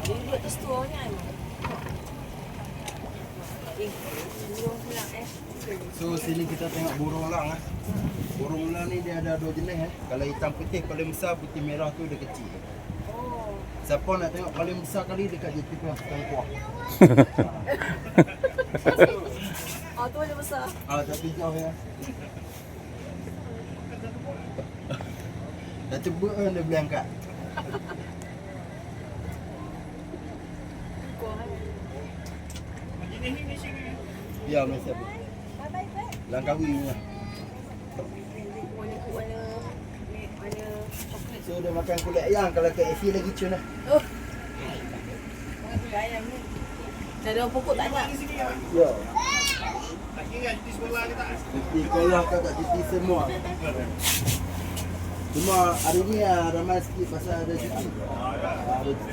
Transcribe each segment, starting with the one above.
Dia duduk tu setuanya. Burung pula So sini kita tengok burung elang eh. Burung elang ni dia ada dua jenis eh. Kalau hitam putih paling besar, putih merah tu dia kecil. Oh. Siapa nak tengok paling besar kali dekat JTP Tengkuah. Oh, tu macam besar. Tapi jauh ya. Dah cebut kan dia boleh angkat. Ya, Malaysia. Langkawi punya. Warna coklat. So dia makan kulit ayam, kalau KFC lagi cun lah. Oh. Makan kulit ayam ni. Dah ada pokok tak ada. Ya. Tak kira cuti sekolah ke tak? Cuti sekolah ke tak cuti semua. Cuma hari ni ramai sikit pasal ada cuti. Ada cuti.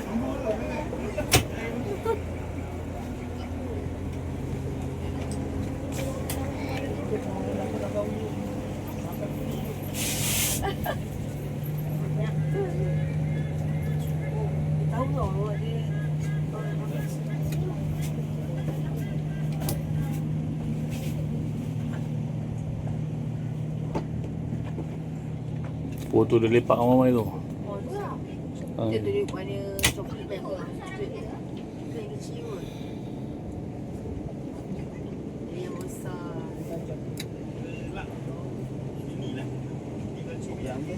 Tahu tak dia Foto dia lepak ramai tu. oh tu lah. Dia tu dia warna coklat bag tu. Dia kecil pun. Dia yang besar. Yang ni.